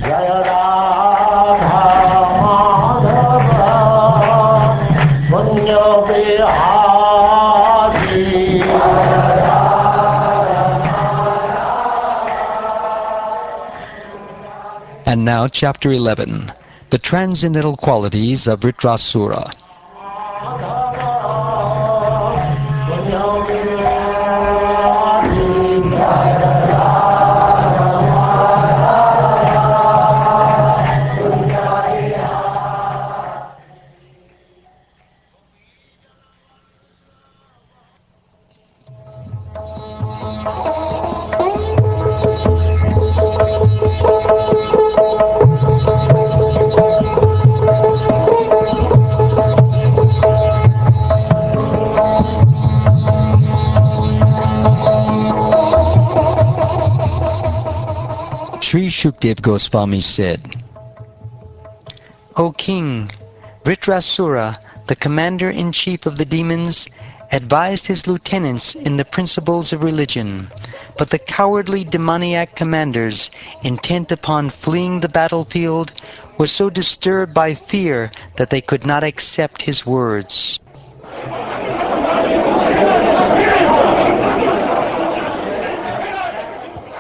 Jaya Radha Madhava Punya Bihari. And now Chapter 11, the Transcendental Qualities of Vrtrasura. Sri Shukdev Goswami said, O King, Vrtrasura, the commander-in-chief of the demons, advised his lieutenants in the principles of religion, but the cowardly demoniac commanders, intent upon fleeing the battlefield, were so disturbed by fear that they could not accept his words.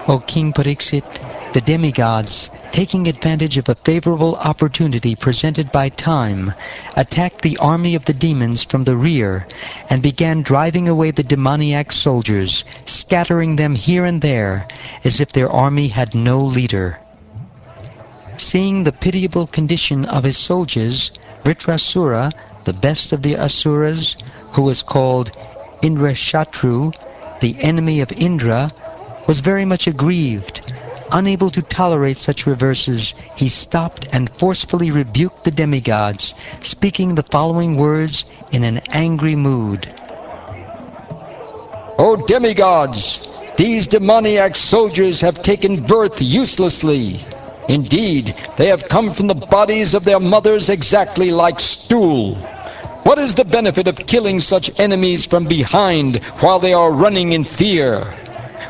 O King Pariksit, the demigods, taking advantage of a favorable opportunity presented by time, attacked the army of the demons from the rear and began driving away the demoniac soldiers, scattering them here and there as if their army had no leader. Seeing the pitiable condition of his soldiers, Vrtrasura, the best of the asuras, who was called Indrashatru, the enemy of Indra, was very much aggrieved. Unable to tolerate such reverses, he stopped and forcefully rebuked the demigods, speaking the following words in an angry mood. O demigods, these demoniac soldiers have taken birth uselessly. Indeed, they have come from the bodies of their mothers exactly like stool. What is the benefit of killing such enemies from behind while they are running in fear?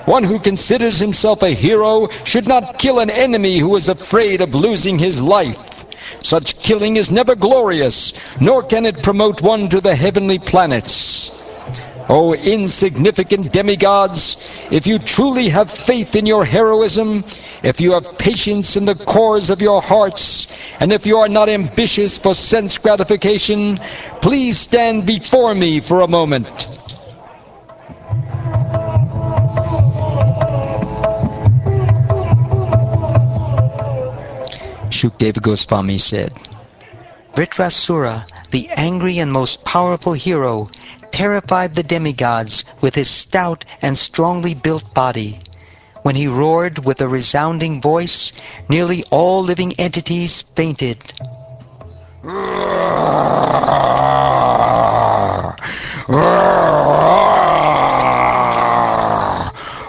One who considers himself a hero should not kill an enemy who is afraid of losing his life. Such killing is never glorious, nor can it promote one to the heavenly planets. O insignificant demigods, if you truly have faith in your heroism, if you have patience in the cores of your hearts, and if you are not ambitious for sense gratification, please stand before me for a moment. Shukdeva Goswami said, Vrtrasura, the angry and most powerful hero, terrified the demigods with his stout and strongly built body. When he roared with a resounding voice, nearly all living entities fainted.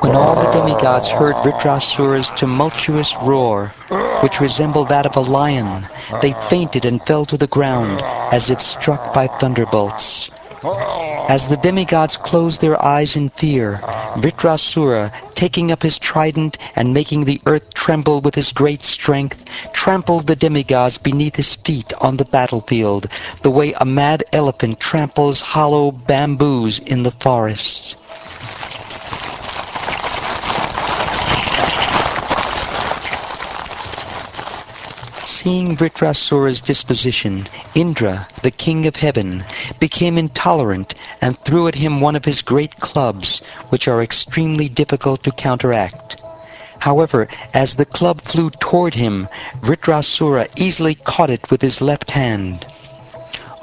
When all the demigods heard Vrtrasura's tumultuous roar, which resembled that of a lion, they fainted and fell to the ground as if struck by thunderbolts. As the demigods closed their eyes in fear, Vrtrasura, taking up his trident and making the earth tremble with his great strength, trampled the demigods beneath his feet on the battlefield, the way a mad elephant tramples hollow bamboos in the forests. Seeing Vrtrasura's disposition, Indra, the king of heaven, became intolerant and threw at him one of his great clubs, which are extremely difficult to counteract. However, as the club flew toward him, Vrtrasura easily caught it with his left hand.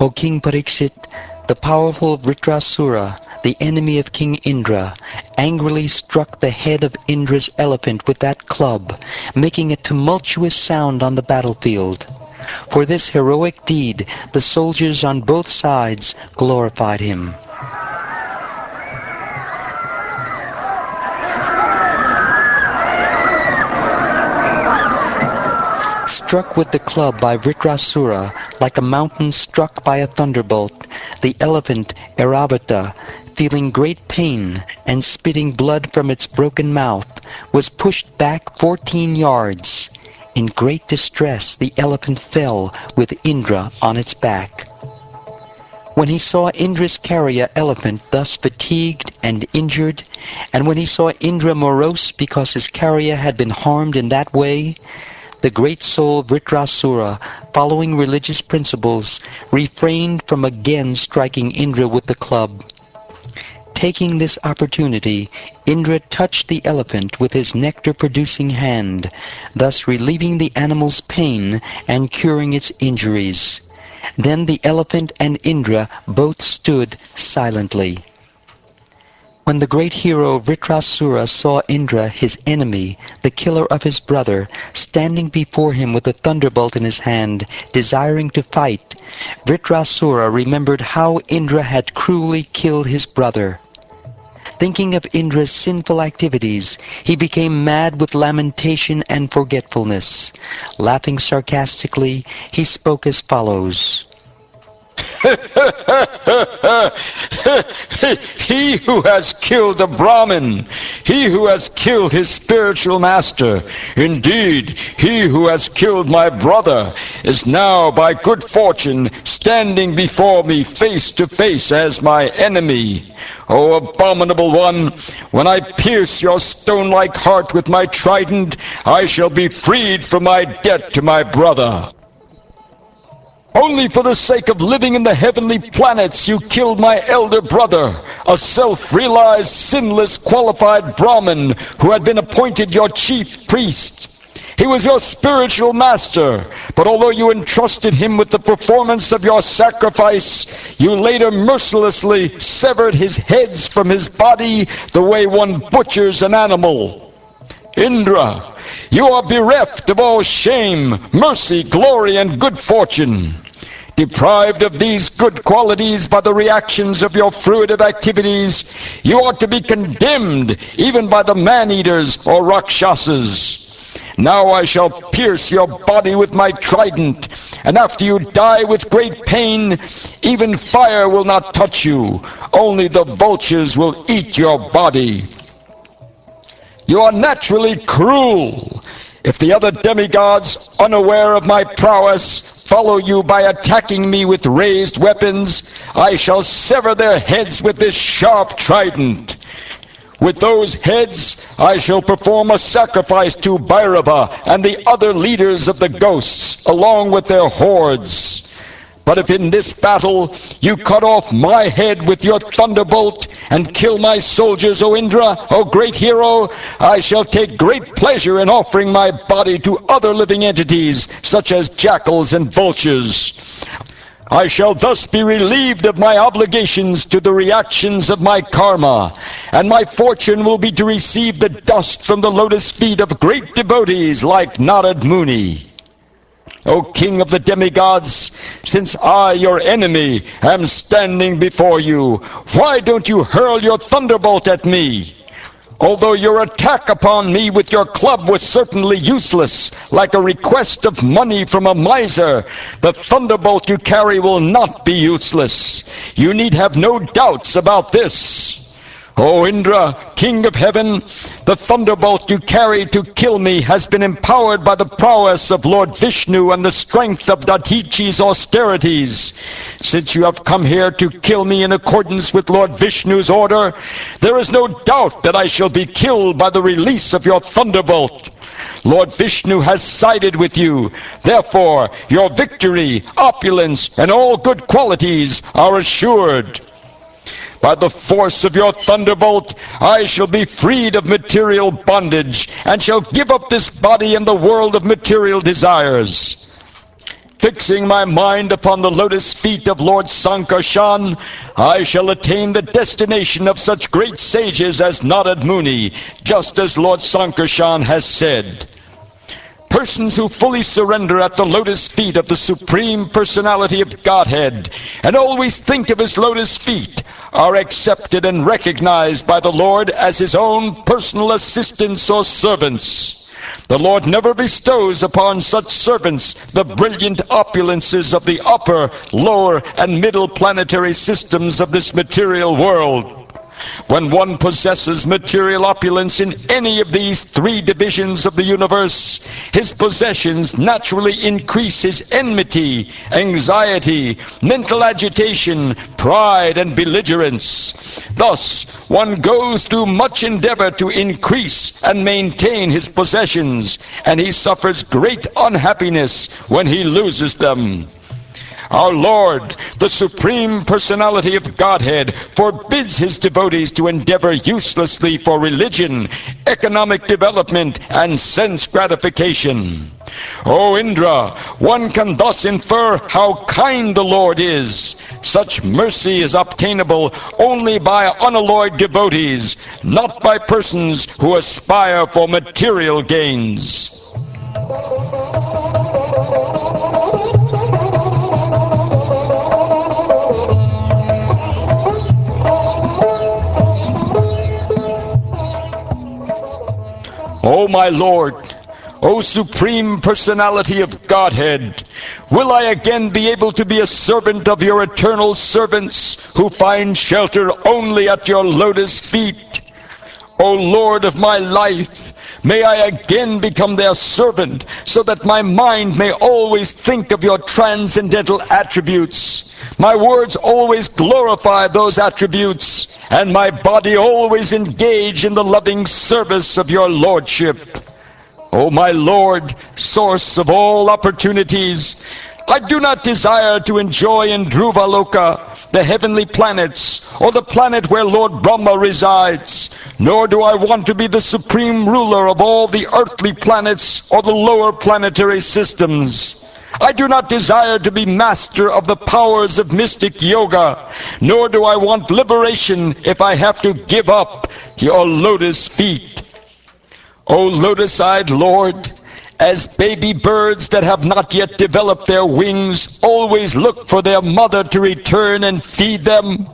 O King Pariksit, the powerful Vrtrasura, the enemy of King Indra, angrily struck the head of Indra's elephant with that club, making a tumultuous sound on the battlefield. For this heroic deed, the soldiers on both sides glorified him. Struck with the club by Vrtrasura, like a mountain struck by a thunderbolt, the elephant Airavata, feeling great pain and spitting blood from its broken mouth, was pushed back 14 yards. In great distress, the elephant fell with Indra on its back. When he saw Indra's carrier elephant thus fatigued and injured, and when he saw Indra morose because his carrier had been harmed in that way, the great soul Vrtrasura, following religious principles, refrained from again striking Indra with the club. Taking this opportunity, Indra touched the elephant with his nectar-producing hand, thus relieving the animal's pain and curing its injuries. Then the elephant and Indra both stood silently. When the great hero Vrtrasura saw Indra, his enemy, the killer of his brother, standing before him with a thunderbolt in his hand, desiring to fight, Vrtrasura remembered how Indra had cruelly killed his brother. Thinking of Indra's sinful activities, he became mad with lamentation and forgetfulness. Laughing sarcastically, he spoke as follows. He who has killed a Brahmin, he who has killed his spiritual master, indeed, he who has killed my brother, is now by good fortune standing before me face to face as my enemy. O abominable one, when I pierce your stone-like heart with my trident, I shall be freed from my debt to my brother. Only for the sake of living in the heavenly planets you killed my elder brother, a self-realized, sinless, qualified Brahmin who had been appointed your chief priest. He was your spiritual master, but although you entrusted him with the performance of your sacrifice, you later mercilessly severed his heads from his body the way one butchers an animal. Indra, you are bereft of all shame, mercy, glory, and good fortune. Deprived of these good qualities by the reactions of your fruitive activities, you ought to be condemned even by the man-eaters or Rakshasas. Now I shall pierce your body with my trident, and after you die with great pain, even fire will not touch you. Only the vultures will eat your body. You are naturally cruel. If the other demigods, unaware of my prowess, follow you by attacking me with raised weapons, I shall sever their heads with this sharp trident. With those heads, I shall perform a sacrifice to Bhairava and the other leaders of the ghosts, along with their hordes. But if in this battle you cut off my head with your thunderbolt and kill my soldiers, O Indra, O great hero, I shall take great pleasure in offering my body to other living entities, such as jackals and vultures. I shall thus be relieved of my obligations to the reactions of my karma, and my fortune will be to receive the dust from the lotus feet of great devotees like Narad Muni. O king of the demigods, since I, your enemy, am standing before you, why don't you hurl your thunderbolt at me? Although your attack upon me with your club was certainly useless, like a request of money from a miser, the thunderbolt you carry will not be useless. You need have no doubts about this. O Indra, king of heaven, the thunderbolt you carry to kill me has been empowered by the prowess of Lord Vishnu and the strength of Dadichi's austerities. Since you have come here to kill me in accordance with Lord Vishnu's order, there is no doubt that I shall be killed by the release of your thunderbolt. Lord Vishnu has sided with you. Therefore, your victory, opulence, and all good qualities are assured. By the force of your thunderbolt, I shall be freed of material bondage, and shall give up this body and the world of material desires. Fixing my mind upon the lotus feet of Lord Sankarshan, I shall attain the destination of such great sages as Narad Muni, just as Lord Sankarshan has said. Persons who fully surrender at the lotus feet of the Supreme Personality of Godhead, and always think of his lotus feet, are accepted and recognized by the Lord as his own personal assistants or servants. The Lord never bestows upon such servants the brilliant opulences of the upper, lower, and middle planetary systems of this material world. When one possesses material opulence in any of these three divisions of the universe, his possessions naturally increase his enmity, anxiety, mental agitation, pride, and belligerence. Thus, one goes through much endeavor to increase and maintain his possessions, and he suffers great unhappiness when he loses them. Our Lord, the Supreme Personality of Godhead, forbids his devotees to endeavor uselessly for religion, economic development, and sense gratification. O Indra, one can thus infer how kind the Lord is. Such mercy is obtainable only by unalloyed devotees, not by persons who aspire for material gains. O my Lord, O Supreme Personality of Godhead, will I again be able to be a servant of your eternal servants who find shelter only at your lotus feet? O Lord of my life, may I again become their servant, so that my mind may always think of your transcendental attributes, my words always glorify those attributes, and my body always engage in the loving service of your Lordship. O my Lord, source of all opportunities, I do not desire to enjoy in Dhruvaloka, the heavenly planets, or the planet where Lord Brahma resides, nor do I want to be the supreme ruler of all the earthly planets or the lower planetary systems. I do not desire to be master of the powers of mystic yoga, nor do I want liberation if I have to give up your lotus feet. O lotus-eyed Lord, as baby birds that have not yet developed their wings always look for their mother to return and feed them,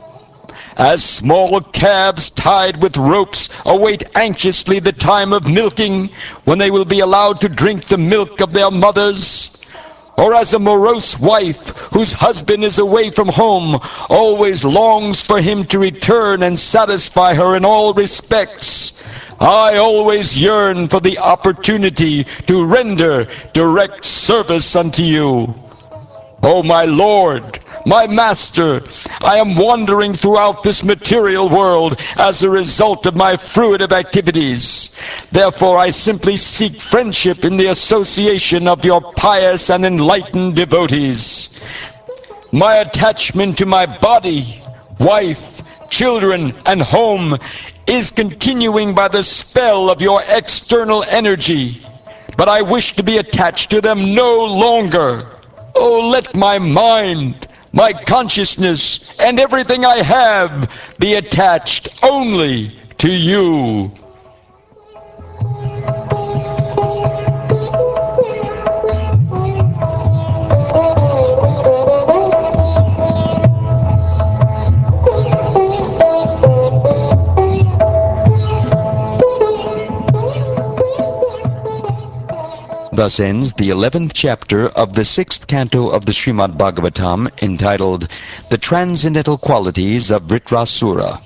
as small calves tied with ropes await anxiously the time of milking when they will be allowed to drink the milk of their mothers, or as a morose wife whose husband is away from home always longs for him to return and satisfy her in all respects, I always yearn for the opportunity to render direct service unto you. O my Lord, my Master, I am wandering throughout this material world as a result of my fruitive activities. Therefore I simply seek friendship in the association of your pious and enlightened devotees. My attachment to my body, wife, children, and home is continuing by the spell of your external energy, but I wish to be attached to them no longer. Oh, let my mind, my consciousness, and everything I have be attached only to you. Thus ends the 11th chapter of the 6th canto of the Śrīmad-Bhāgavatam, entitled The Transcendental Qualities of Vrtrasura.